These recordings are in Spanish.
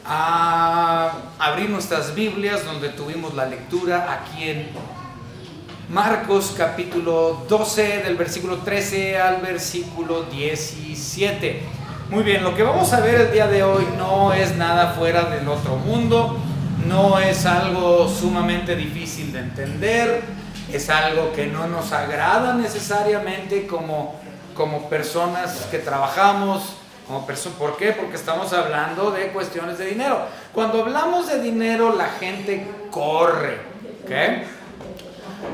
a abrir nuestras Biblias donde tuvimos la lectura aquí en Marcos capítulo 12 del versículo 13 al versículo 17. Muy bien, lo que vamos a ver el día de hoy no es nada fuera del otro mundo, no es algo sumamente difícil de entender, es algo que no nos agrada necesariamente como personas que trabajamos. ¿Por qué? Porque estamos hablando de cuestiones de dinero. Cuando hablamos de dinero, la gente corre, ¿ok?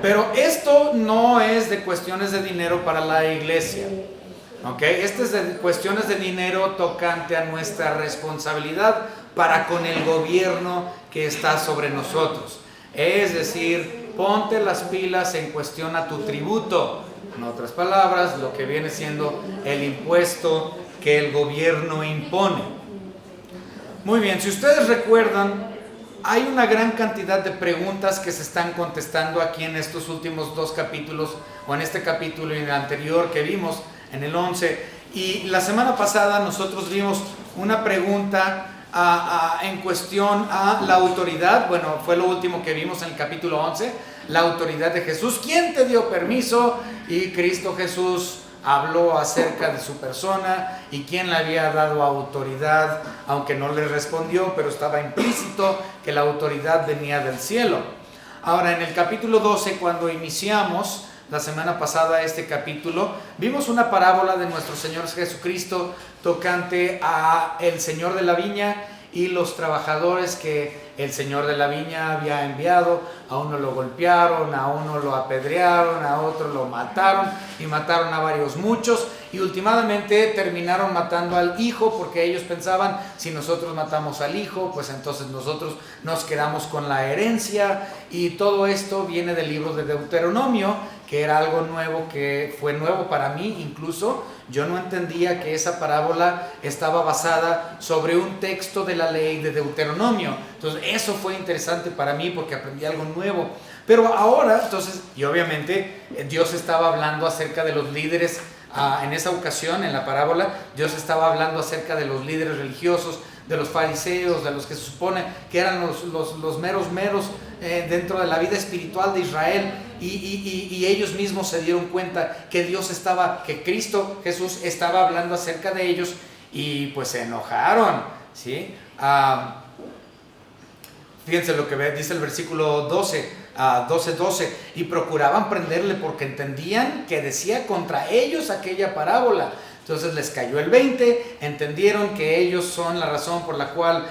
Pero esto no es de cuestiones de dinero para la iglesia, ¿ok? Esto es de cuestiones de dinero tocante a nuestra responsabilidad para con el gobierno que está sobre nosotros. Es decir, ponte las pilas en cuestión a tu tributo. En otras palabras, lo que viene siendo el impuesto que el gobierno impone. Muy bien, si ustedes recuerdan, hay una gran cantidad de preguntas que se están contestando aquí en estos últimos dos capítulos, o en este capítulo y en el anterior que vimos, en el 11. Y la semana pasada nosotros vimos una pregunta en cuestión a la autoridad. Bueno, fue lo último que vimos en el capítulo 11, la autoridad de Jesús. ¿Quién te dio permiso? Y Cristo Jesús habló acerca de su persona y quién le había dado autoridad, aunque no le respondió, pero estaba implícito que la autoridad venía del cielo. Ahora, en el capítulo 12, cuando iniciamos la semana pasada este capítulo, vimos una parábola de nuestro Señor Jesucristo tocante a el Señor de la viña y los trabajadores que el Señor de la viña había enviado. A uno lo golpearon, a uno lo apedrearon, a otro lo mataron y mataron a muchos, y últimamente terminaron matando al hijo, porque ellos pensaban, si nosotros matamos al hijo, pues entonces nosotros nos quedamos con la herencia. Y todo esto viene del libro de Deuteronomio, que era algo nuevo, que fue nuevo para mí. Incluso yo no entendía que esa parábola estaba basada sobre un texto de la ley de Deuteronomio. Entonces eso fue interesante para mí porque aprendí algo nuevo. Pero ahora, entonces, y obviamente Dios estaba hablando acerca de los líderes. En esa ocasión, en la parábola, Dios estaba hablando acerca de los líderes religiosos, de los fariseos, de los que se supone que eran los meros dentro de la vida espiritual de Israel, y ellos mismos se dieron cuenta que que Cristo Jesús estaba hablando acerca de ellos, y pues se enojaron, ¿sí? Fíjense lo que dice el versículo 12. 12:12, y procuraban prenderle porque entendían que decía contra ellos aquella parábola. Entonces les cayó el 20, entendieron que ellos son la razón por la cual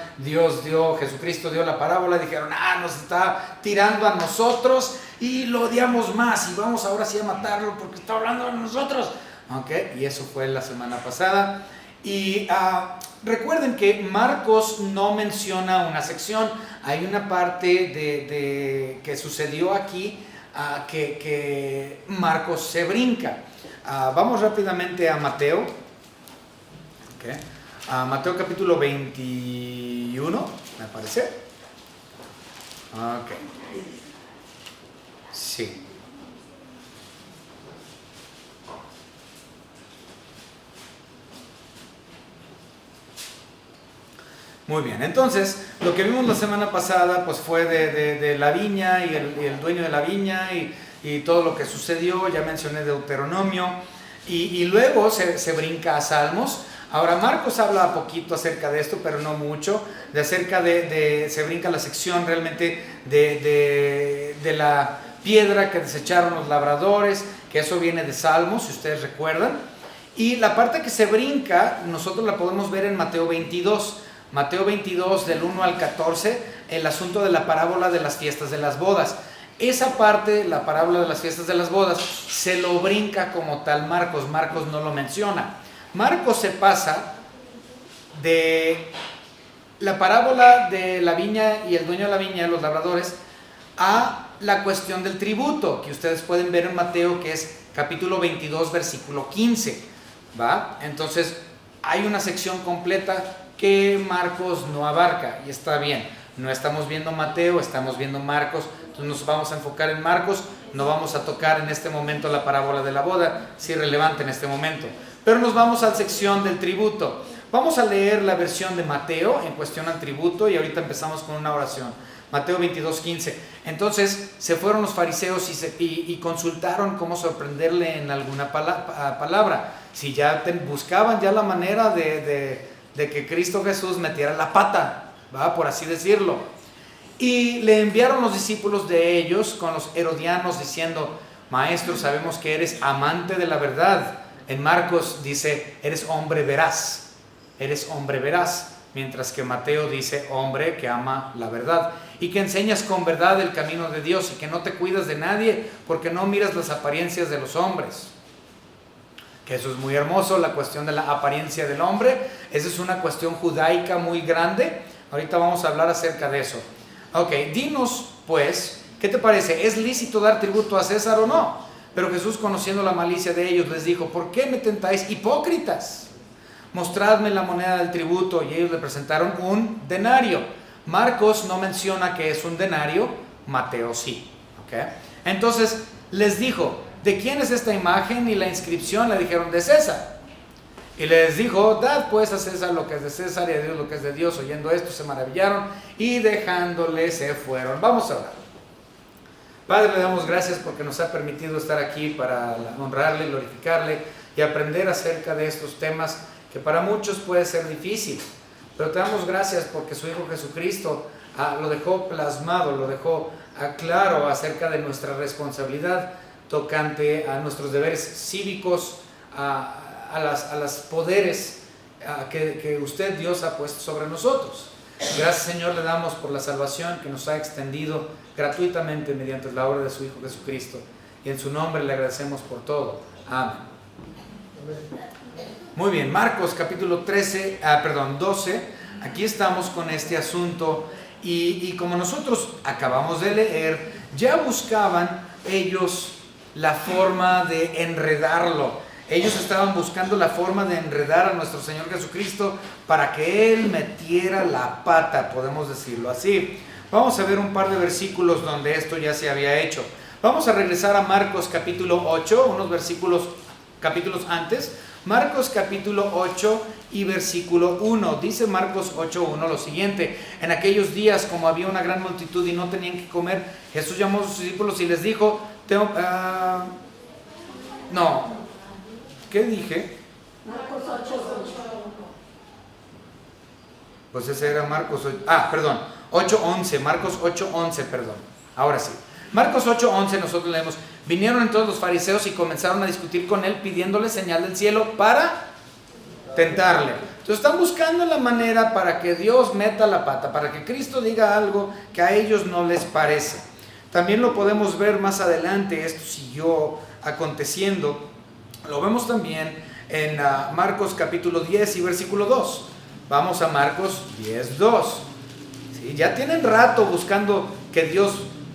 Jesucristo dio la parábola. Dijeron, nos está tirando a nosotros y lo odiamos más, y vamos ahora sí a matarlo porque está hablando a nosotros. Okay, y eso fue la semana pasada. Y recuerden que Marcos no menciona una sección. Hay una parte que sucedió aquí que Marcos se brinca. Vamos rápidamente a Mateo. Okay. Mateo capítulo 21, me parece. Ok. Sí. Muy bien, entonces lo que vimos la semana pasada pues fue de la viña y el dueño de la viña y todo lo que sucedió. Ya mencioné Deuteronomio y luego se brinca a Salmos. Ahora Marcos habla poquito acerca de esto, pero no mucho, se brinca la sección realmente de la piedra que desecharon los labradores, que eso viene de Salmos, si ustedes recuerdan. Y la parte que se brinca nosotros la podemos ver en Mateo 22. Mateo 22 del 1 al 14, el asunto de la parábola de las fiestas de las bodas. Esa parte, la parábola de las fiestas de las bodas, se lo brinca como tal Marcos no lo menciona. Marcos se pasa de la parábola de la viña y el dueño de la viña, los labradores, a la cuestión del tributo, que ustedes pueden ver en Mateo, que es capítulo 22, versículo 15, ¿va? Entonces, hay una sección completa que Marcos no abarca, y está bien. No estamos viendo Mateo, estamos viendo Marcos. Entonces nos vamos a enfocar en Marcos. No vamos a tocar en este momento la parábola de la boda, sí relevante en este momento, pero nos vamos a la sección del tributo. Vamos a leer la versión de Mateo en cuestión al tributo y ahorita empezamos con una oración. Mateo 22:15. Entonces se fueron los fariseos y consultaron cómo sorprenderle en alguna palabra. Si ya buscaban ya la manera de que Cristo Jesús metiera la pata, ¿va? Por así decirlo. Y le enviaron los discípulos de ellos con los herodianos diciendo: Maestro, sabemos que eres amante de la verdad. En Marcos dice: eres hombre veraz. Eres hombre veraz. Mientras que Mateo dice: hombre que ama la verdad. Y que enseñas con verdad el camino de Dios y que no te cuidas de nadie porque no miras las apariencias de los hombres. Que eso es muy hermoso, la cuestión de la apariencia del hombre. Esa es una cuestión judaica muy grande. Ahorita vamos a hablar acerca de eso. Ok, dinos pues, ¿qué te parece? ¿Es lícito dar tributo a César o no? Pero Jesús, conociendo la malicia de ellos, les dijo: ¿por qué me tentáis, hipócritas? Mostradme la moneda del tributo. Y ellos le presentaron un denario. Marcos no menciona que es un denario, Mateo sí. ¿Okay? Entonces les dijo: ¿de quién es esta imagen y la inscripción? Le dijeron: de César. Y les dijo: dad pues a César lo que es de César y a Dios lo que es de Dios. Oyendo esto se maravillaron y dejándole se fueron. Vamos a orar. Padre, le damos gracias porque nos ha permitido estar aquí para honrarle, glorificarle y aprender acerca de estos temas que para muchos puede ser difícil. Pero te damos gracias porque su Hijo Jesucristo lo dejó plasmado, lo dejó claro acerca de nuestra responsabilidad tocante a nuestros deberes cívicos, a los poderes que usted, Dios, ha puesto sobre nosotros. Gracias, Señor, le damos por la salvación que nos ha extendido gratuitamente mediante la obra de su Hijo Jesucristo. Y en su nombre le agradecemos por todo. Amén. Muy bien, Marcos capítulo 12. Aquí estamos con este asunto. Y como nosotros acabamos de leer, ya buscaban ellos la forma de enredarlo. Ellos estaban buscando la forma de enredar a nuestro Señor Jesucristo para que Él metiera la pata, podemos decirlo así. Vamos a ver un par de versículos donde esto ya se había hecho. Vamos a regresar a Marcos capítulo 8, unos capítulos antes. Marcos capítulo 8 y versículo 1. Dice Marcos 8:1 lo siguiente: en aquellos días, como había una gran multitud y no tenían que comer, Jesús llamó a sus discípulos y les dijo, ¿qué dije? Marcos 8:8. Pues ese era Marcos 8:11, Marcos 8:11, perdón. Ahora sí. Marcos 8:11 nosotros leemos: vinieron entonces los fariseos y comenzaron a discutir con él pidiéndole señal del cielo para tentarle. Entonces están buscando la manera para que Dios meta la pata, para que Cristo diga algo que a ellos no les parece. También lo podemos ver más adelante, esto siguió aconteciendo. Lo vemos también en Marcos capítulo 10 y versículo 2. Vamos a Marcos 10:2. ¿Sí? Ya tienen rato buscando que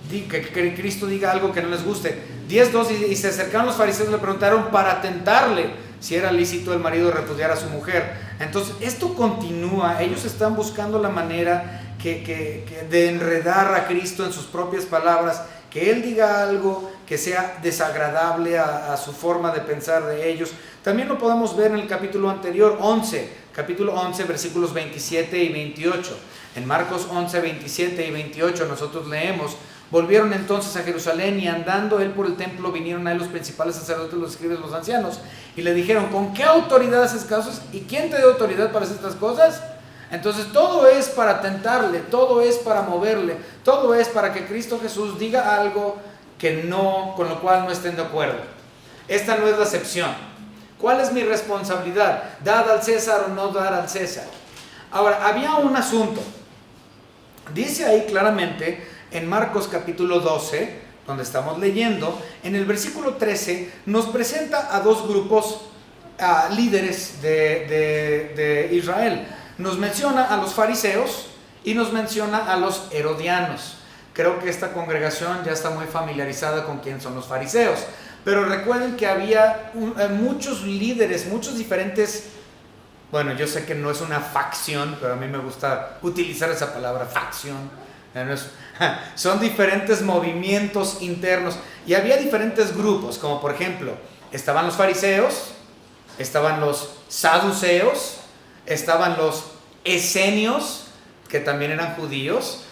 que Cristo diga algo que no les guste. 10:2, y se acercaron los fariseos y le preguntaron para tentarle si era lícito el marido repudiar a su mujer. Entonces esto continúa. Ellos están buscando la manera de enredar a Cristo en sus propias palabras, que Él diga algo que sea desagradable a su forma de pensar de ellos. También lo podemos ver en el capítulo anterior, capítulo 11, versículos 27 y 28. En Marcos 11, 27 y 28 nosotros leemos: volvieron entonces a Jerusalén y andando él por el templo vinieron a él los principales sacerdotes, los escribas, los ancianos, y le dijeron: ¿con qué autoridad haces casos? ¿Y quién te dio autoridad para hacer estas cosas? Entonces todo es para tentarle, todo es para moverle, todo es para que Cristo Jesús diga algo con lo cual no estén de acuerdo. Esta no es la excepción. ¿Cuál es mi responsabilidad? ¿Dar al César o no dar al César? Ahora, había un asunto. Dice ahí claramente en Marcos capítulo 12, donde estamos leyendo, en el versículo 13, nos presenta a dos grupos líderes de Israel. Nos menciona a los fariseos y nos menciona a los herodianos. Creo que esta congregación ya está muy familiarizada con quién son los fariseos. Pero recuerden que había muchos líderes, muchos diferentes. Bueno, yo sé que no es una facción, pero a mí me gusta utilizar esa palabra, facción. Son diferentes movimientos internos. Y había diferentes grupos, como por ejemplo, estaban los fariseos, estaban los saduceos, estaban los esenios, que también eran judíos,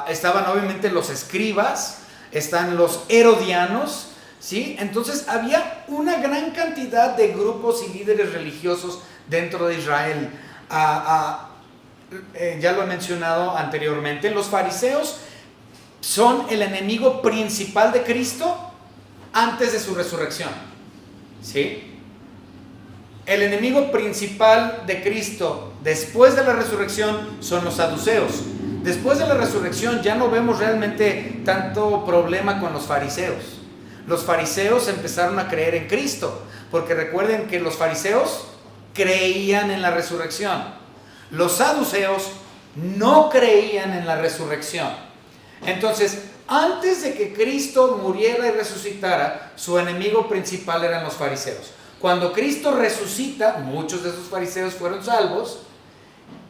estaban obviamente los escribas, están los herodianos, ¿sí? Entonces había una gran cantidad de grupos y líderes religiosos dentro de Israel. Ya lo he mencionado anteriormente, los fariseos son el enemigo principal de Cristo antes de su resurrección, ¿sí? El enemigo principal de Cristo después de la resurrección son los saduceos. Después de la resurrección ya no vemos realmente tanto problema con los fariseos. Los fariseos empezaron a creer en Cristo, porque recuerden que los fariseos creían en la resurrección. Los saduceos no creían en la resurrección. Entonces, antes de que Cristo muriera y resucitara, su enemigo principal eran los fariseos. Cuando Cristo resucita, muchos de esos fariseos fueron salvos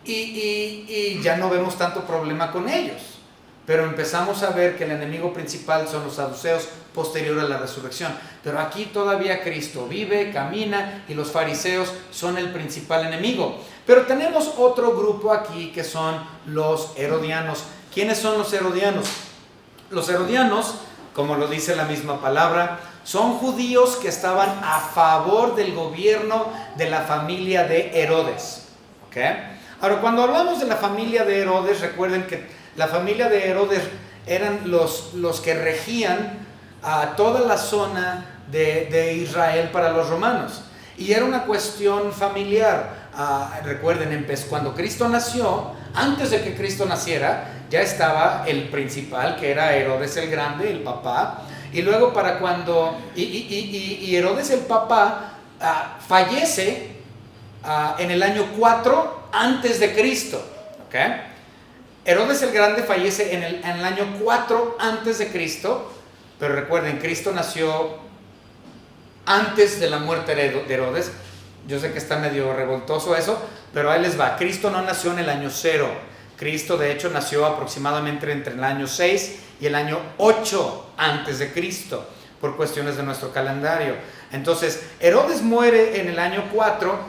y ya no vemos tanto problema con ellos. Pero empezamos a ver que el enemigo principal son los saduceos posterior a la resurrección. Pero aquí todavía Cristo vive, camina, y los fariseos son el principal enemigo. Pero tenemos otro grupo aquí que son los herodianos. ¿Quiénes son los herodianos? Los herodianos, como lo dice la misma palabra, son judíos que estaban a favor del gobierno de la familia de Herodes. ¿Okay? Ahora, cuando hablamos de la familia de Herodes, recuerden que la familia de Herodes eran los que regían a toda la zona de Israel para los romanos. Y era una cuestión familiar. Recuerden, cuando Cristo nació, antes de que Cristo naciera, ya estaba el principal, que era Herodes el Grande, el papá. Y luego para cuando... Y Herodes el papá fallece en el año 4 antes de Cristo. ¿Okay? Herodes el Grande fallece en el año 4 antes de Cristo, pero recuerden, Cristo nació antes de la muerte de Herodes. Yo sé que está medio revoltoso eso, pero ahí les va. Cristo no nació en el año 0. Cristo de hecho nació aproximadamente entre el año 6 y el año 8 antes de Cristo, por cuestiones de nuestro calendario. Entonces, Herodes muere en el año 4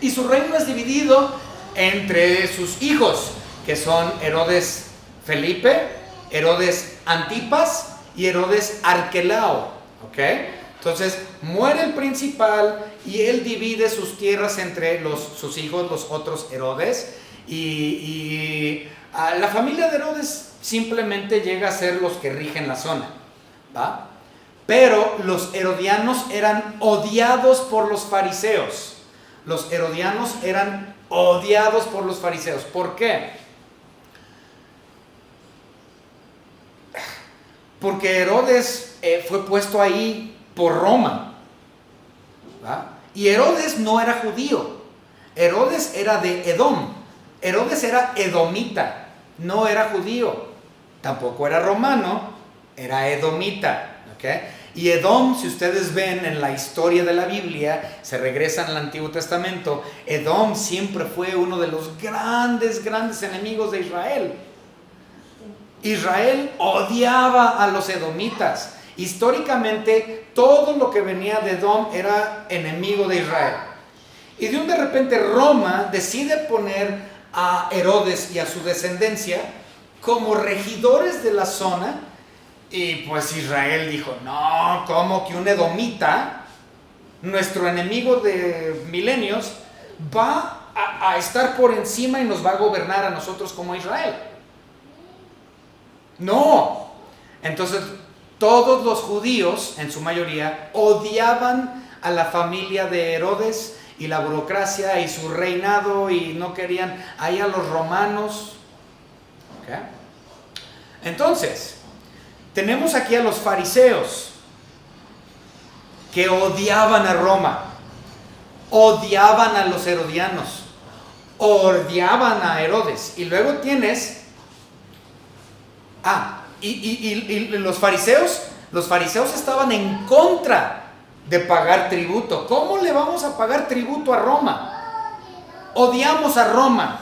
y su reino es dividido entre sus hijos, que son Herodes Felipe, Herodes Antipas y Herodes Arquelao. ¿Okay? Entonces muere el principal y él divide sus tierras entre sus hijos, los otros Herodes, y la familia de Herodes simplemente llega a ser los que rigen la zona, ¿va? Pero los herodianos eran odiados por los fariseos. Los herodianos eran odiados por los fariseos. ¿Por qué? Porque Herodes fue puesto ahí por Roma, ¿va? Y Herodes no era judío. Herodes era de Edom. Herodes era edomita, no era judío. Tampoco era romano, era edomita. ¿Okay? Y Edom, si ustedes ven en la historia de la Biblia, se regresan al Antiguo Testamento, Edom siempre fue uno de los grandes enemigos de Israel. Israel odiaba a los edomitas. Históricamente, todo lo que venía de Edom era enemigo de Israel. Y de repente Roma decide poner a Herodes y a su descendencia como regidores de la zona. Y pues Israel dijo, no, ¿cómo que un edomita, nuestro enemigo de milenios, va a estar por encima y nos va a gobernar a nosotros como Israel? No. Entonces todos los judíos, en su mayoría, odiaban a la familia de Herodes y la burocracia y su reinado, y no querían ahí a los romanos. ¿Okay? Entonces, tenemos aquí a los fariseos que odiaban a Roma, odiaban a los herodianos, odiaban a Herodes. Y luego tienes... Y los fariseos estaban en contra de pagar tributo. ¿Cómo le vamos a pagar tributo a Roma? Odiamos a Roma,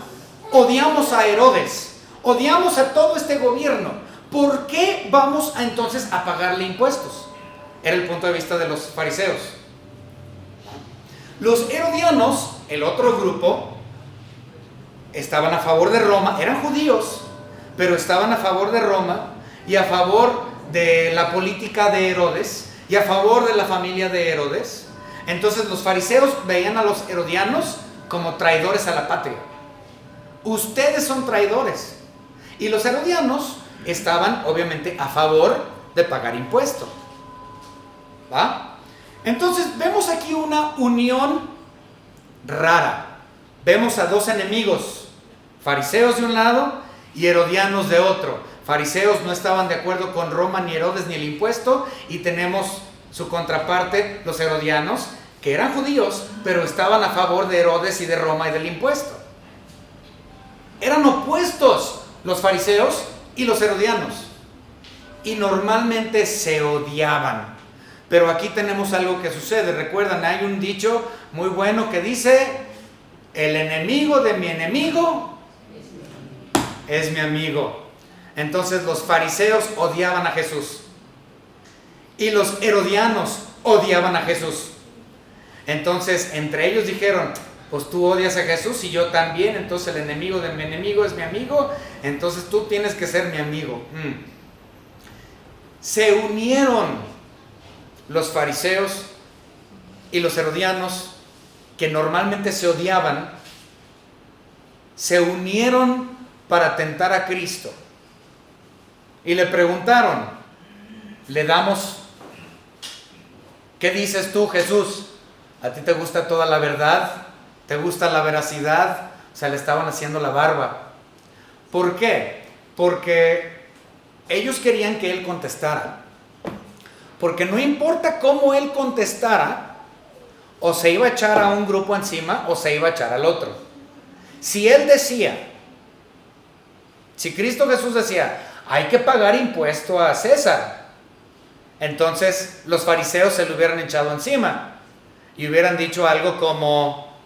odiamos a Herodes, odiamos a todo este gobierno. ¿Por qué vamos entonces a pagarle impuestos? Era el punto de vista de los fariseos. Los herodianos, el otro grupo, estaban a favor de Roma, eran judíos, pero estaban a favor de Roma y a favor de la política de Herodes y a favor de la familia de Herodes. Entonces los fariseos veían a los herodianos como traidores a la patria. Ustedes son traidores. Y los herodianos estaban obviamente a favor de pagar impuestos. ¿Va? Entonces vemos aquí una unión rara. Vemos a dos enemigos, fariseos de un lado y herodianos de otro. Fariseos no estaban de acuerdo con Roma, ni Herodes, ni el impuesto, y tenemos su contraparte, los herodianos, que eran judíos, pero estaban a favor de Herodes y de Roma y del impuesto. Eran opuestos los fariseos y los herodianos, y normalmente se odiaban. Pero aquí tenemos algo que sucede. Recuerdan, hay un dicho muy bueno que dice: el enemigo de mi enemigo es mi amigo. Entonces los fariseos odiaban a Jesús y los herodianos odiaban a Jesús. Entonces entre ellos dijeron: pues tú odias a Jesús y yo también, entonces el enemigo de mi enemigo es mi amigo, entonces tú tienes que ser mi amigo. Se unieron los fariseos y los herodianos, que normalmente se odiaban, se unieron para tentar a Cristo. Y le preguntaron, le damos, ¿qué dices tú, Jesús? ¿A ti te gusta toda la verdad? ¿Te gusta la veracidad? O sea, le estaban haciendo la barba. ¿Por qué? Porque ellos querían que él contestara. Porque no importa cómo él contestara, o se iba a echar a un grupo encima o se iba a echar al otro. Si él decía, si Cristo Jesús decía, hay que pagar impuesto a César, entonces los fariseos se lo hubieran echado encima y hubieran dicho algo como: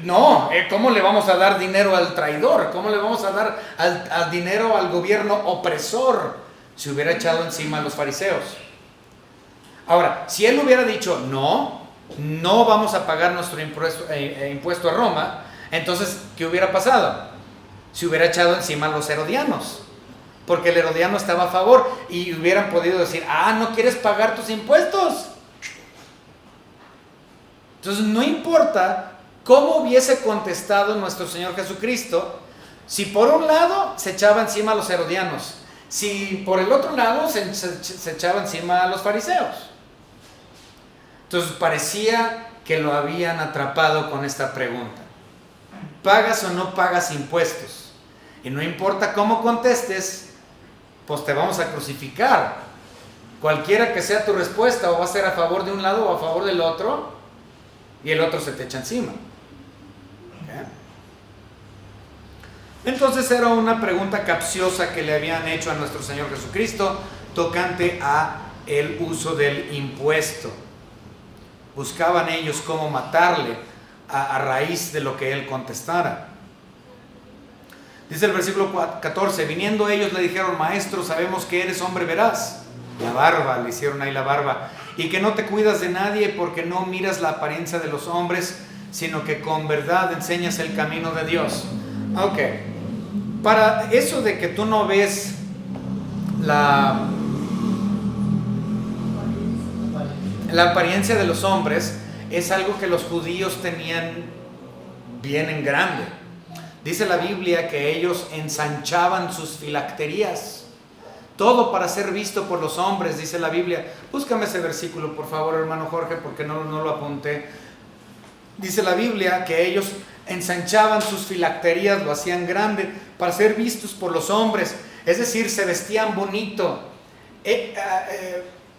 no, ¿cómo le vamos a dar dinero al traidor? ¿Cómo le vamos a dar al dinero al gobierno opresor? Se hubiera echado encima a los fariseos. Ahora, si él hubiera dicho, no vamos a pagar nuestro impuesto a Roma, entonces, ¿qué hubiera pasado? Se hubiera echado encima a los herodianos, porque el herodiano estaba a favor y hubieran podido decir, ¿no quieres pagar tus impuestos? Entonces, no importa cómo hubiese contestado nuestro Señor Jesucristo, si por un lado se echaba encima a los herodianos, si por el otro lado se echaba encima a los fariseos. Entonces parecía que lo habían atrapado con esta pregunta: ¿pagas o no pagas impuestos? Y no importa cómo contestes, pues te vamos a crucificar. Cualquiera que sea tu respuesta, o va a ser a favor de un lado o a favor del otro, y el otro se te echa encima. Entonces era una pregunta capciosa que le habían hecho a nuestro Señor Jesucristo tocante a el uso del impuesto. Buscaban ellos cómo matarle a raíz de lo que él contestara. Dice el versículo 14: viniendo ellos le dijeron, maestro, sabemos que eres hombre veraz. La barba, le hicieron ahí la barba. Y que no te cuidas de nadie porque no miras la apariencia de los hombres, sino que con verdad enseñas el camino de Dios. Ok. Para eso de que tú no ves la apariencia de los hombres, es algo que los judíos tenían bien en grande. Dice la Biblia que ellos ensanchaban sus filacterías, todo para ser visto por los hombres, dice la Biblia. Búscame ese versículo, por favor, hermano Jorge, porque no lo apunté. Dice la Biblia que ellos ensanchaban sus filacterías, lo hacían grande para ser vistos por los hombres, es decir, se vestían bonito,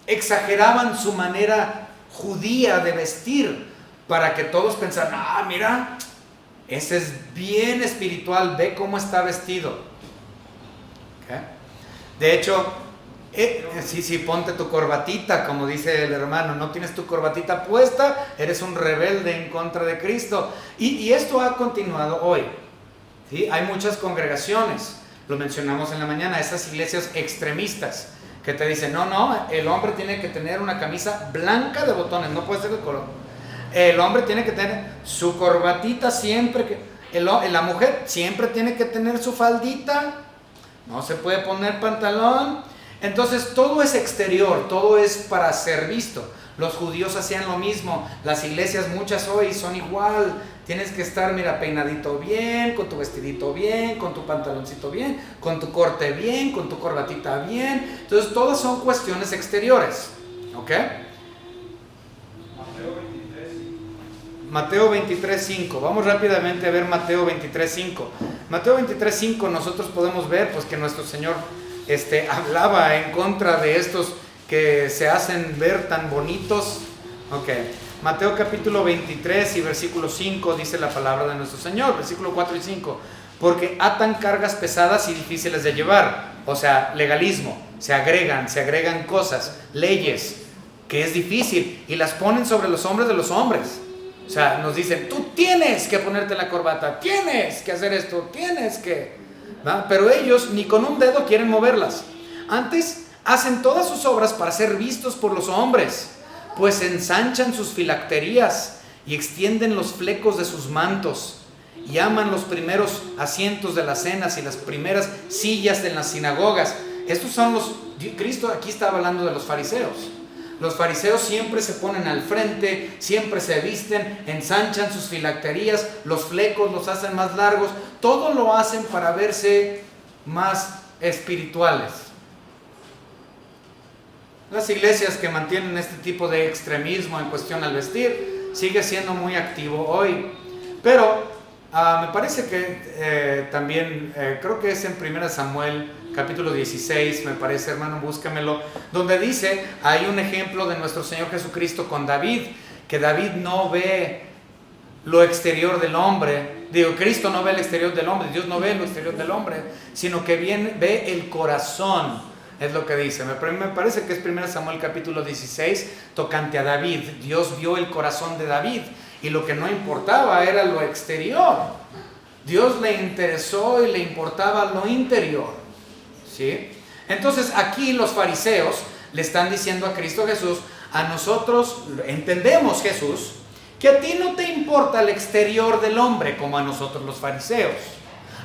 exageraban su manera judía de vestir para que todos pensaran, mira, ese es bien espiritual, ve cómo está vestido. ¿Okay? De hecho, sí, ponte tu corbatita, como dice el hermano, no tienes tu corbatita puesta, eres un rebelde en contra de Cristo. Y esto ha continuado hoy. ¿Sí? Hay muchas congregaciones, lo mencionamos en la mañana, esas iglesias extremistas que te dicen, no, el hombre tiene que tener una camisa blanca de botones, no puede ser de color. El hombre tiene que tener su corbatita siempre, la mujer siempre tiene que tener su faldita, no se puede poner pantalón. Entonces todo es exterior, todo es para ser visto. Los judíos hacían lo mismo, las iglesias muchas hoy son igual. Tienes que estar, mira, peinadito bien, con tu vestidito bien, con tu pantaloncito bien, con tu corte bien, con tu corbatita bien. Entonces todas son cuestiones exteriores, ¿ok? Mateo 23:5. Vamos rápidamente a ver Mateo 23:5. Mateo 23:5 nosotros podemos ver pues que nuestro Señor hablaba en contra de estos que se hacen ver tan bonitos. Ok, Mateo capítulo 23 y versículo 5 dice la palabra de nuestro Señor, versículo 4 y 5. Porque atan cargas pesadas y difíciles de llevar. O sea, legalismo, se agregan cosas, leyes, que es difícil, y las ponen sobre los hombres de los hombres. O sea, nos dicen, tú tienes que ponerte la corbata, tienes que hacer esto, tienes que... ¿va? Pero ellos ni con un dedo quieren moverlas. Antes hacen todas sus obras para ser vistos por los hombres, pues ensanchan sus filacterías y extienden los flecos de sus mantos, y aman los primeros asientos de las cenas y las primeras sillas en las sinagogas. Estos son Cristo aquí estaba hablando de los fariseos. Los fariseos siempre se ponen al frente, siempre se visten, ensanchan sus filacterías, los flecos los hacen más largos, todo lo hacen para verse más espirituales. Las iglesias que mantienen este tipo de extremismo en cuestión al vestir sigue siendo muy activo hoy. Pero me parece que también, creo que es en 1 Samuel capítulo 16, me parece, hermano, búscamelo, donde dice, hay un ejemplo de nuestro Señor Jesucristo con David, que David no ve lo exterior del hombre. Cristo no ve el exterior del hombre, Dios no ve lo exterior del hombre, sino que ve el corazón, es lo que dice. Me parece que es 1 Samuel capítulo 16, tocante a David. Dios vio el corazón de David, y lo que no importaba era lo exterior. Dios le interesó y le importaba lo interior. ¿Sí? Entonces aquí los fariseos le están diciendo a Cristo Jesús, a nosotros entendemos, Jesús, que a ti no te importa el exterior del hombre como a nosotros los fariseos.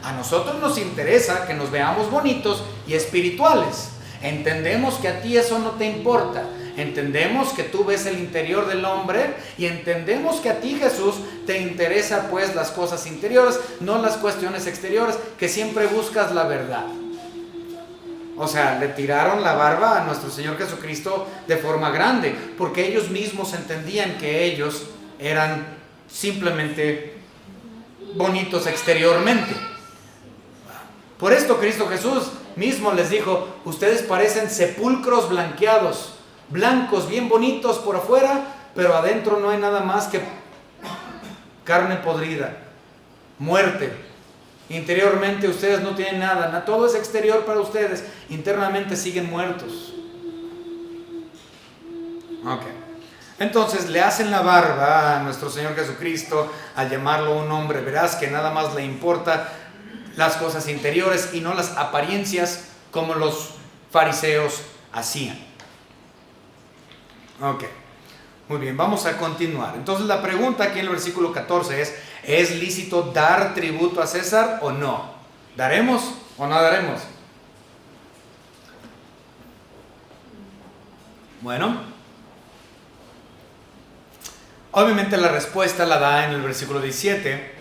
A nosotros nos interesa que nos veamos bonitos y espirituales. Entendemos que a ti eso no te importa. Entendemos que tú ves el interior del hombre, y entendemos que a ti, Jesús, te interesa pues las cosas interiores, no las cuestiones exteriores, que siempre buscas la verdad. O sea, le tiraron la barba a nuestro Señor Jesucristo de forma grande, porque ellos mismos entendían que ellos eran simplemente bonitos exteriormente. Por esto Cristo Jesús mismo les dijo, ustedes parecen sepulcros blanqueados, blancos, bien bonitos por afuera, pero adentro no hay nada más que carne podrida, muerte. Interiormente ustedes no tienen nada, todo es exterior para ustedes, internamente siguen muertos. Ok. Entonces le hacen la barba a nuestro Señor Jesucristo al llamarlo un hombre veraz que nada más le importa las cosas interiores y no las apariencias como los fariseos hacían. Ok, muy bien, vamos a continuar. Entonces la pregunta aquí en el versículo 14 ¿es lícito dar tributo a César o no? ¿Daremos o no daremos? Bueno, obviamente la respuesta la da en el versículo 17.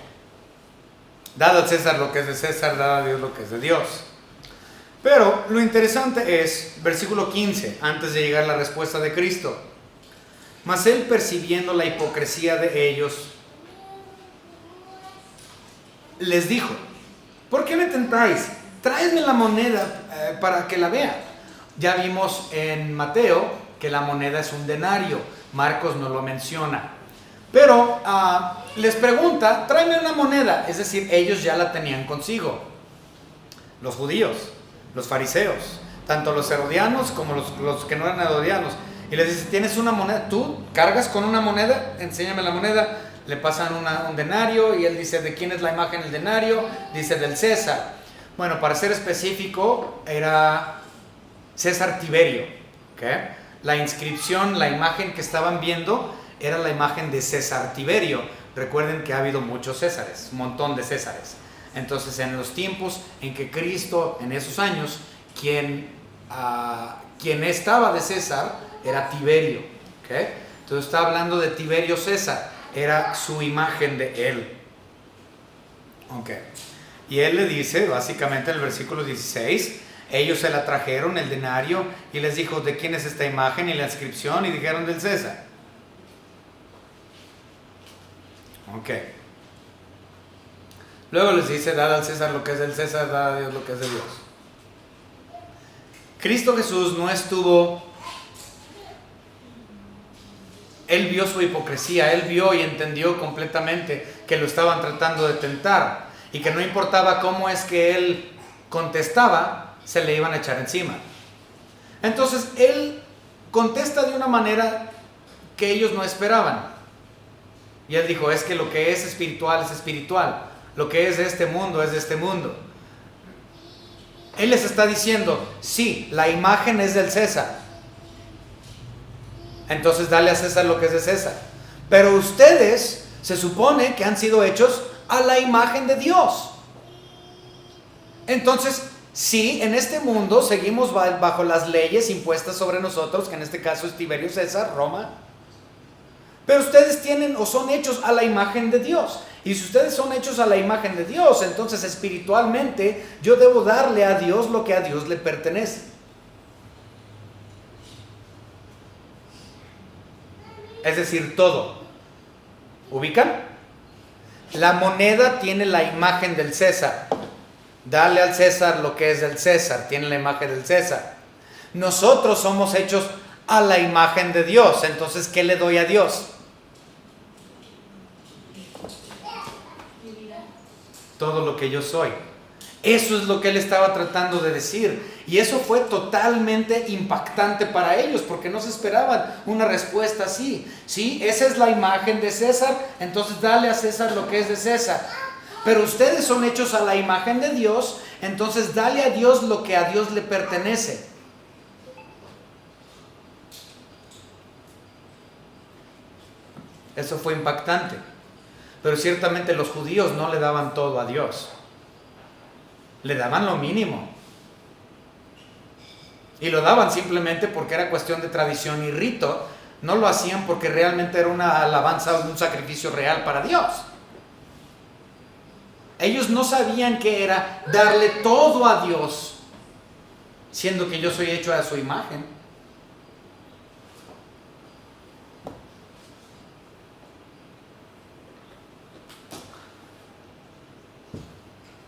Dad a César lo que es de César, dad a Dios lo que es de Dios. Pero lo interesante es, versículo 15, antes de llegar a la respuesta de Cristo. Mas él, percibiendo la hipocresía de ellos, les dijo, ¿por qué me tentáis? Traedme la moneda para que la vea. Ya vimos en Mateo que la moneda es un denario. Marcos no lo menciona. Pero les pregunta, tráeme una moneda. Es decir, ellos ya la tenían consigo. Los judíos, los fariseos, tanto los herodianos como los que no eran herodianos. Y les dice, ¿tienes una moneda? ¿Tú cargas con una moneda? Enséñame la moneda. Le pasan un denario y él dice, ¿de quién es la imagen del denario? Dice, del César. Bueno, para ser específico, era César Tiberio. ¿Okay? la inscripción, la imagen que estaban viendo era la imagen de César Tiberio. Recuerden que ha habido muchos Césares, un montón de Césares. Entonces, en los tiempos en que Cristo, en esos años, quien estaba de César era Tiberio. ¿Okay? Entonces está hablando de Tiberio César, era su imagen de él. Okay. Y él le dice, básicamente en el versículo 16, ellos se la trajeron, el denario, y les dijo, ¿de quién es esta imagen y la inscripción? Y dijeron, del César. Ok. Luego les dice, dad al César lo que es del César, dad a Dios lo que es de Dios. Cristo Jesús no estuvo... Él vio su hipocresía, él vio y entendió completamente que lo estaban tratando de tentar y que no importaba cómo es que él contestaba, se le iban a echar encima. Entonces él contesta de una manera que ellos no esperaban. Y él dijo, es que lo que es espiritual, lo que es de este mundo es de este mundo. Él les está diciendo, sí, la imagen es del César. Entonces dale a César lo que es de César. Pero ustedes se supone que han sido hechos a la imagen de Dios. Entonces, sí, en este mundo seguimos bajo las leyes impuestas sobre nosotros, que en este caso es Tiberio César, Roma. Pero ustedes tienen o son hechos a la imagen de Dios. Y si ustedes son hechos a la imagen de Dios, entonces espiritualmente yo debo darle a Dios lo que a Dios le pertenece. Es decir, todo. ¿Ubican? La moneda tiene la imagen del César. Dale al César lo que es del César. Tiene la imagen del César. Nosotros somos hechos a la imagen de Dios. Entonces, ¿qué le doy a Dios? Todo lo que yo soy. Eso es lo que él estaba tratando de decir. Y eso fue totalmente impactante para ellos, porque no se esperaban una respuesta así. Sí, esa es la imagen de César, entonces dale a César lo que es de César. Pero ustedes son hechos a la imagen de Dios, entonces dale a Dios lo que a Dios le pertenece. Eso fue impactante. Pero ciertamente los judíos no le daban todo a Dios. Le daban lo mínimo. Y lo daban simplemente porque era cuestión de tradición y rito. No lo hacían porque realmente era una alabanza o un sacrificio real para Dios. Ellos no sabían qué era darle todo a Dios, siendo que yo soy hecho a su imagen.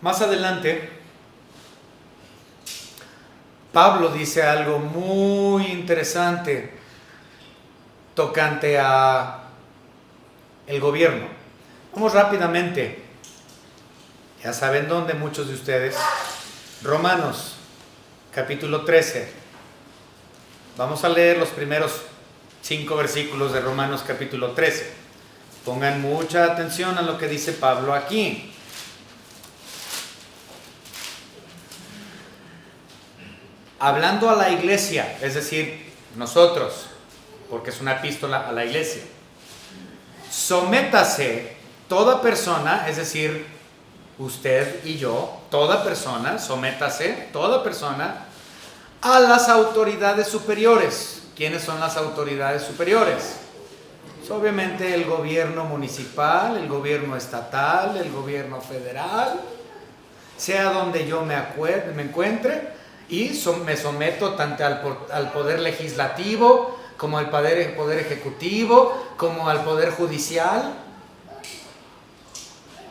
Más adelante, Pablo dice algo muy interesante tocante a el gobierno. Vamos rápidamente. Ya saben dónde muchos de ustedes. Romanos, capítulo 13. Vamos a leer los primeros 5 versículos de Romanos, capítulo 13. Pongan mucha atención a lo que dice Pablo aquí. Hablando a la iglesia, es decir, nosotros, porque es una epístola a la iglesia. Sométase toda persona, es decir, usted y yo, toda persona, sométase toda persona a las autoridades superiores. ¿Quiénes son las autoridades superiores? Pues obviamente el gobierno municipal, el gobierno estatal, el gobierno federal, sea donde yo me encuentre. Y me someto tanto al poder legislativo, como al poder ejecutivo, como al poder judicial.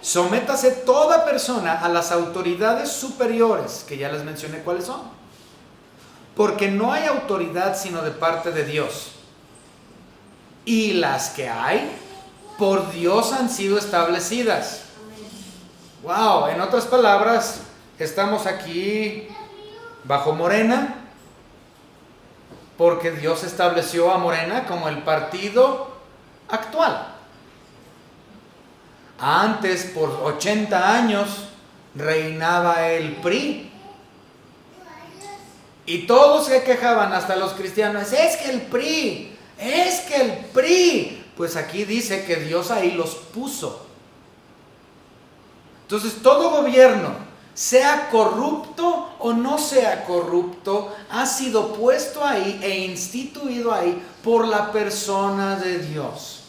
Sométase toda persona a las autoridades superiores, que ya les mencioné cuáles son. Porque no hay autoridad sino de parte de Dios. Y las que hay, por Dios han sido establecidas. Wow, en otras palabras, estamos aquí bajo Morena, porque Dios estableció a Morena como el partido actual. Antes, por 80 años, reinaba el PRI. Y todos se quejaban, hasta los cristianos, es que el PRI. Pues aquí dice que Dios ahí los puso. Entonces todo gobierno, sea corrupto o no sea corrupto, ha sido puesto ahí e instituido ahí por la persona de Dios.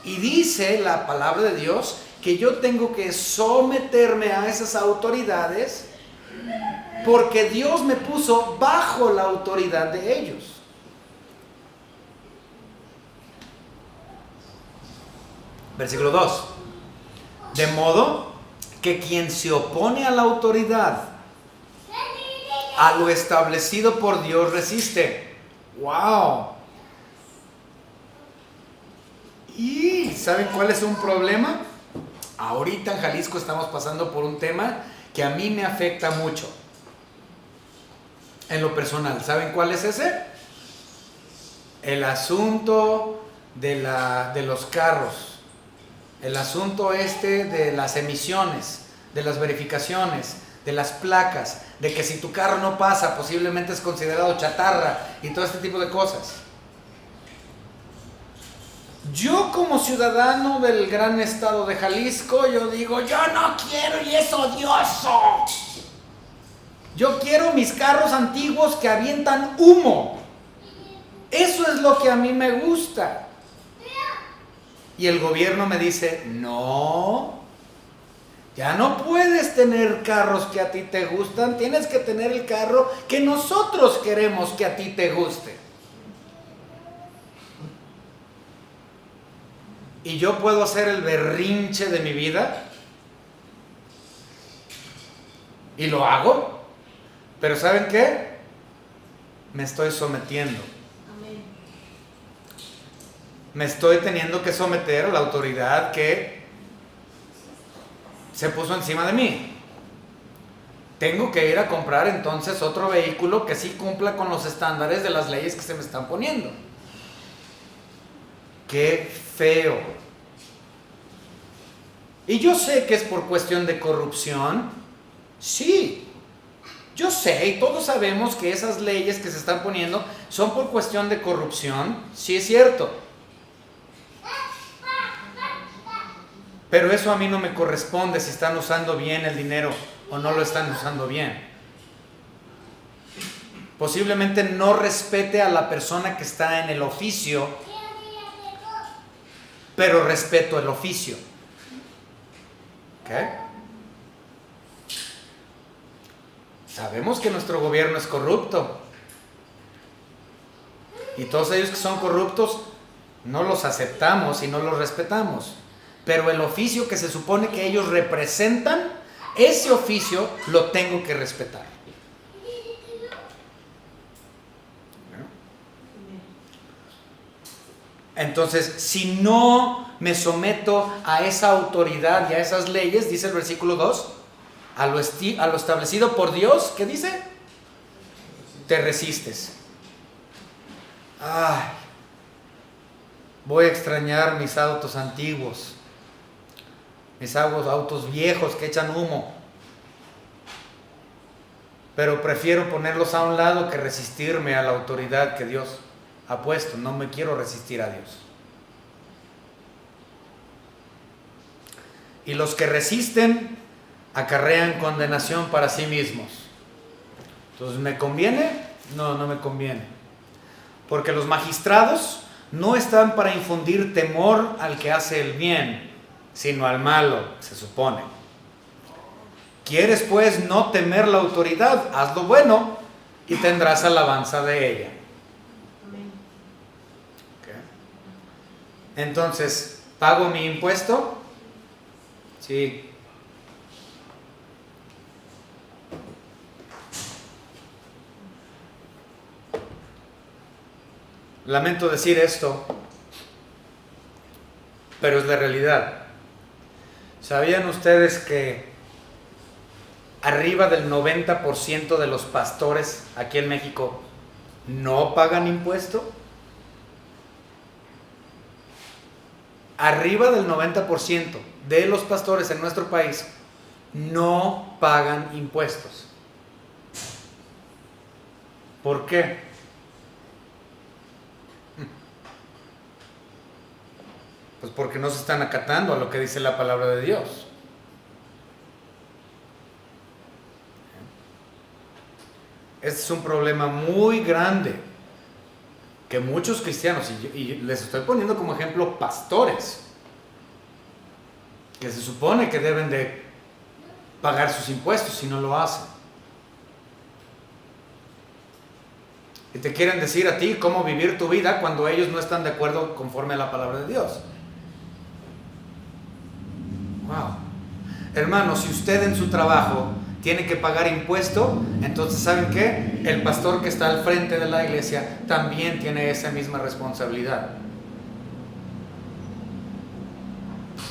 Y dice la palabra de Dios que yo tengo que someterme a esas autoridades porque Dios me puso bajo la autoridad de ellos. Versículo 2. De modo que quien se opone a la autoridad, a lo establecido por Dios, resiste. ¡Wow! ¿Y saben cuál es un problema? Ahorita en Jalisco estamos pasando por un tema que a mí me afecta mucho. En lo personal, ¿saben cuál es ese? El asunto de los carros. El asunto de las emisiones, de las verificaciones, de las placas, de que si tu carro no pasa, posiblemente es considerado chatarra y todo este tipo de cosas. Yo como ciudadano del gran estado de Jalisco, yo digo, yo no quiero y es odioso. Yo quiero mis carros antiguos que avientan humo. Eso es lo que a mí me gusta. Y el gobierno me dice, no, ya no puedes tener carros que a ti te gustan, tienes que tener el carro que nosotros queremos que a ti te guste. Y yo puedo hacer el berrinche de mi vida, y lo hago, pero ¿saben qué? Me estoy sometiendo. Me estoy teniendo que someter a la autoridad que se puso encima de mí. Tengo que ir a comprar entonces otro vehículo que sí cumpla con los estándares de las leyes que se me están poniendo. ¡Qué feo! Y yo sé que es por cuestión de corrupción. Sí, yo sé y todos sabemos que esas leyes que se están poniendo son por cuestión de corrupción. Sí, es cierto. Pero eso a mí no me corresponde si están usando bien el dinero o no lo están usando bien. Posiblemente no respete a la persona que está en el oficio, pero respeto el oficio. ¿Ok? Sabemos que nuestro gobierno es corrupto. Y todos ellos que son corruptos no los aceptamos y no los respetamos. Pero el oficio que se supone que ellos representan, ese oficio lo tengo que respetar. Entonces, si no me someto a esa autoridad y a esas leyes, dice el versículo 2, a lo establecido por Dios, ¿qué dice? Te resistes. Ay, voy a extrañar mis autos antiguos. Mis autos viejos que echan humo, pero prefiero ponerlos a un lado que resistirme a la autoridad que Dios ha puesto. No me quiero resistir a Dios. Y los que resisten acarrean condenación para sí mismos. Entonces, ¿me conviene? No, no me conviene. Porque los magistrados no están para infundir temor al que hace el bien, sino al malo, se supone. ¿Quieres pues no temer la autoridad? Haz lo bueno y tendrás alabanza de ella. Okay. Entonces, ¿pago mi impuesto? Sí. Lamento decir esto, pero es la realidad. ¿Sabían ustedes que arriba del 90% de los pastores aquí en México no pagan impuesto? Arriba del 90% de los pastores en nuestro país no pagan impuestos. ¿Por qué? Pues porque no se están acatando a lo que dice la palabra de Dios. Este es un problema muy grande que muchos cristianos, y les estoy poniendo como ejemplo pastores, que se supone que deben de pagar sus impuestos si no lo hacen. Y te quieren decir a ti cómo vivir tu vida cuando ellos no están de acuerdo conforme a la palabra de Dios. Wow. Hermano, si usted en su trabajo tiene que pagar impuesto, entonces ¿saben qué? El pastor que está al frente de la iglesia también tiene esa misma responsabilidad.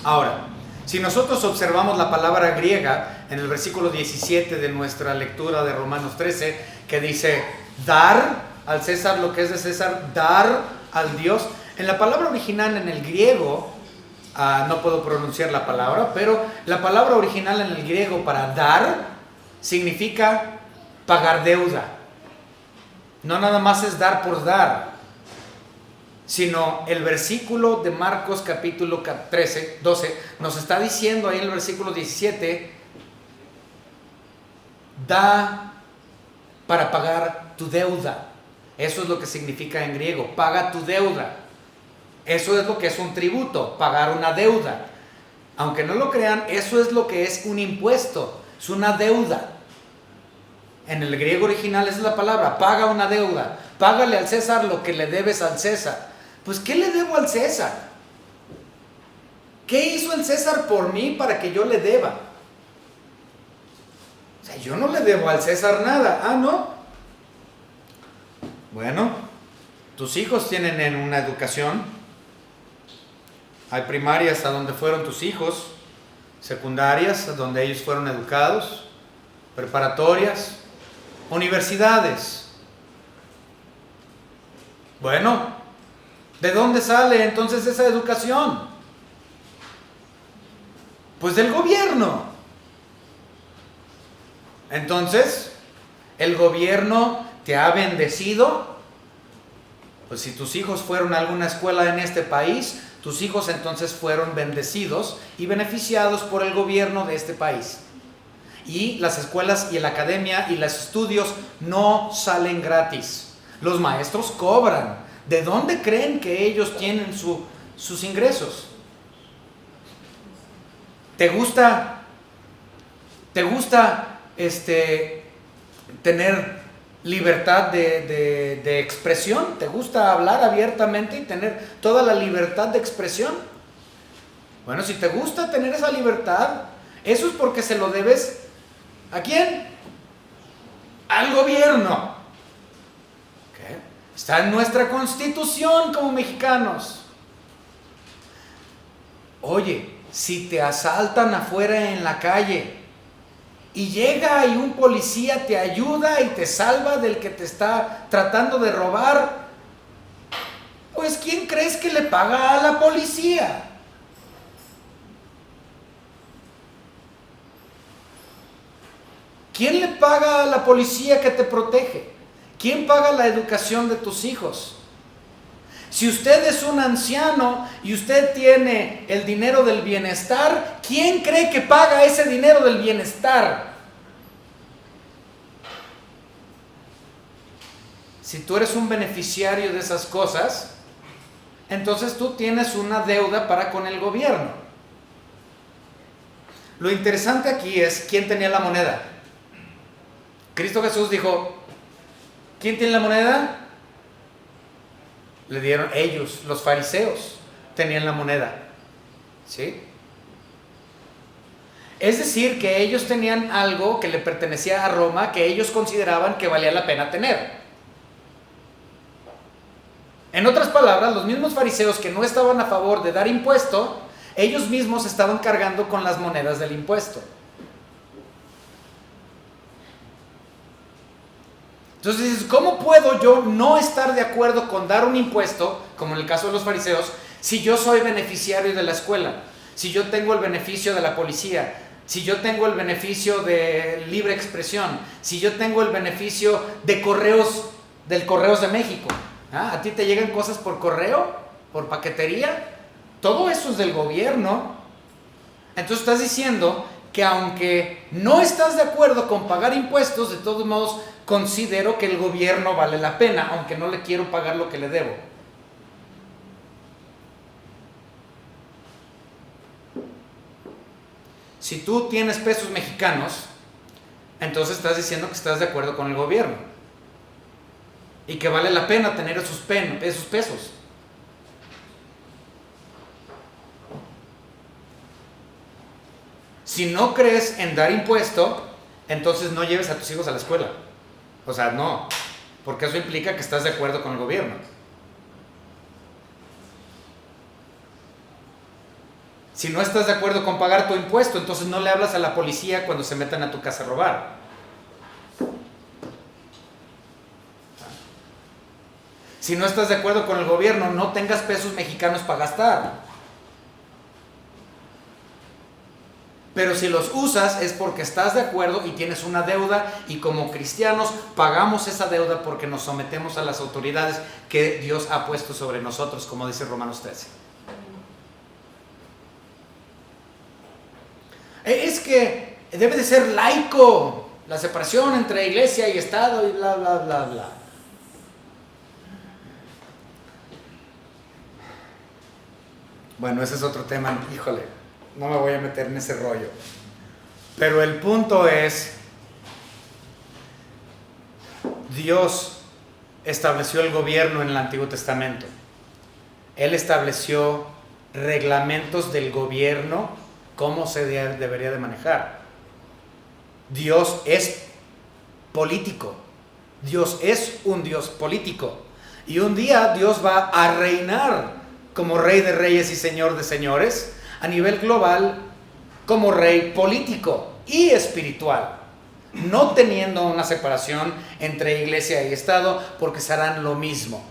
Ahora, si nosotros observamos la palabra griega en el versículo 17 de nuestra lectura de Romanos 13, que dice dar al César lo que es de César, dar al Dios, en la palabra original en el griego, no puedo pronunciar la palabra, pero la palabra original en el griego para dar significa pagar deuda. No nada más es dar por dar, sino el versículo de Marcos capítulo 12 nos está diciendo ahí en el versículo 17, da para pagar tu deuda. Eso es lo que significa en griego, paga tu deuda. Eso es lo que es un tributo, pagar una deuda. Aunque no lo crean, eso es lo que es un impuesto, es una deuda. En el griego original esa es la palabra, paga una deuda, págale al César lo que le debes al César. Pues ¿qué le debo al César? ¿Qué hizo el César por mí para que yo le deba? O sea, yo no le debo al César nada. Ah, ¿no? Bueno, tus hijos tienen una educación. Hay primarias a donde fueron tus hijos, secundarias a donde ellos fueron educados, preparatorias, universidades. Bueno, ¿de dónde sale entonces esa educación? Pues del gobierno. Entonces, ¿el gobierno te ha bendecido? Pues si tus hijos fueron a alguna escuela en este país, tus hijos entonces fueron bendecidos y beneficiados por el gobierno de este país. Y las escuelas y la academia y los estudios no salen gratis. Los maestros cobran. ¿De dónde creen que ellos tienen sus ingresos? ¿Te gusta tener libertad de expresión? ¿Te gusta hablar abiertamente y tener toda la libertad de expresión? Bueno, si te gusta tener esa libertad, eso es porque se lo debes ¿a quién? Al gobierno. ¿Okay? Está en nuestra constitución como mexicanos. Oye, si te asaltan afuera en la calle y llega y un policía te ayuda y te salva del que te está tratando de robar, pues ¿quién crees que le paga a la policía? ¿Quién le paga a la policía que te protege? ¿Quién paga la educación de tus hijos? Si usted es un anciano y usted tiene el dinero del bienestar, ¿quién cree que paga ese dinero del bienestar? Si tú eres un beneficiario de esas cosas, entonces tú tienes una deuda para con el gobierno. Lo interesante aquí es quién tenía la moneda. Cristo Jesús dijo, ¿quién tiene la moneda? Le dieron ellos, los fariseos, tenían la moneda. ¿Sí? Es decir, que ellos tenían algo que le pertenecía a Roma, que ellos consideraban que valía la pena tener. En otras palabras, los mismos fariseos que no estaban a favor de dar impuesto, ellos mismos estaban cargando con las monedas del impuesto. Entonces dices, ¿cómo puedo yo no estar de acuerdo con dar un impuesto, como en el caso de los fariseos, si yo soy beneficiario de la escuela, si yo tengo el beneficio de la policía, si yo tengo el beneficio de libre expresión, si yo tengo el beneficio de correos del Correos de México. ¿A ti te llegan cosas por correo, por paquetería? Todo eso es del gobierno. Entonces estás diciendo que aunque no estás de acuerdo con pagar impuestos, de todos modos considero que el gobierno vale la pena, aunque no le quiero pagar lo que le debo. Si tú tienes pesos mexicanos, entonces estás diciendo que estás de acuerdo con el gobierno y que vale la pena tener esos pesos. Si no crees en dar impuesto, entonces no lleves a tus hijos a la escuela. O sea, no, porque eso implica que estás de acuerdo con el gobierno. Si no estás de acuerdo con pagar tu impuesto, entonces no le hablas a la policía cuando se metan a tu casa a robar. Si no estás de acuerdo con el gobierno, no tengas pesos mexicanos para gastar. Pero si los usas es porque estás de acuerdo y tienes una deuda, y como cristianos pagamos esa deuda porque nos sometemos a las autoridades que Dios ha puesto sobre nosotros, como dice Romanos 13. Es que debe de ser laico la separación entre iglesia y Estado y bla, bla, bla, bla. Bueno, ese es otro tema, híjole, no me voy a meter en ese rollo. Pero el punto es, Dios estableció el gobierno en el Antiguo Testamento. Él estableció reglamentos del gobierno, cómo se debería de manejar. Dios es político. Dios es un Dios político. Y un día Dios va a reinar como Rey de Reyes y Señor de Señores a nivel global, como Rey político y espiritual, no teniendo una separación entre iglesia y Estado, porque serán lo mismo.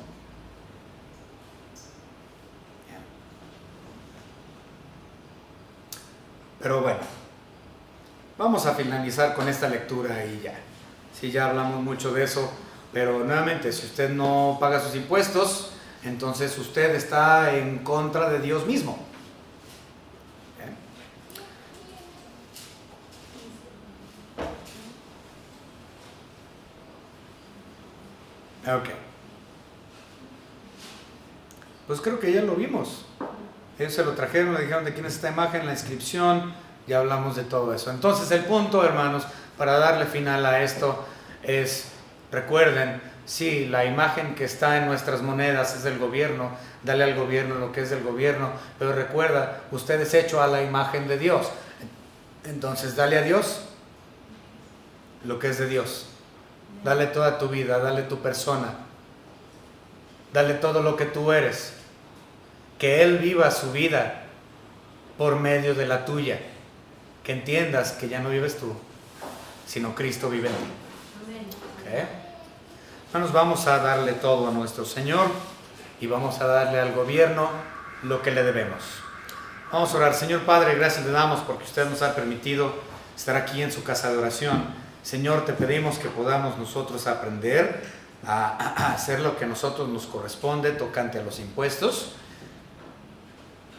Pero bueno, vamos a finalizar con esta lectura y ya. Sí, ya hablamos mucho de eso, pero nuevamente, si usted no paga sus impuestos, entonces usted está en contra de Dios mismo. Ok. Pues creo que ya lo vimos. Ellos se lo trajeron, le dijeron de quién es esta imagen, la inscripción, ya hablamos de todo eso. Entonces el punto, hermanos, para darle final a esto es, recuerden, sí, la imagen que está en nuestras monedas es del gobierno, dale al gobierno lo que es del gobierno, pero recuerda, usted es hecho a la imagen de Dios. Entonces dale a Dios lo que es de Dios. Dale toda tu vida, dale tu persona, dale todo lo que tú eres. Que Él viva su vida por medio de la tuya. Que entiendas que ya no vives tú, sino Cristo vive en ti. ¿Okay? Nos vamos a darle todo a nuestro Señor y vamos a darle al gobierno lo que le debemos. Vamos a orar. Señor Padre, gracias le damos porque usted nos ha permitido estar aquí en su casa de oración. Señor, te pedimos que podamos nosotros aprender a hacer lo que a nosotros nos corresponde tocante a los impuestos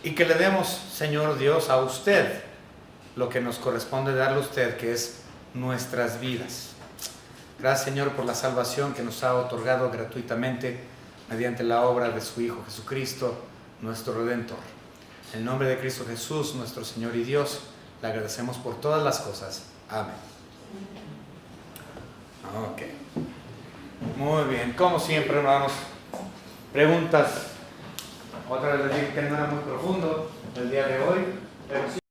y que le demos, Señor Dios, a usted lo que nos corresponde darle a usted, que es nuestras vidas. Gracias, Señor, por la salvación que nos ha otorgado gratuitamente mediante la obra de su Hijo Jesucristo, nuestro Redentor. En el nombre de Cristo Jesús, nuestro Señor y Dios, le agradecemos por todas las cosas. Amén. Ok. Muy bien. Como siempre, hermanos, preguntas. Otra vez decir que no era muy profundo el día de hoy, pero sí.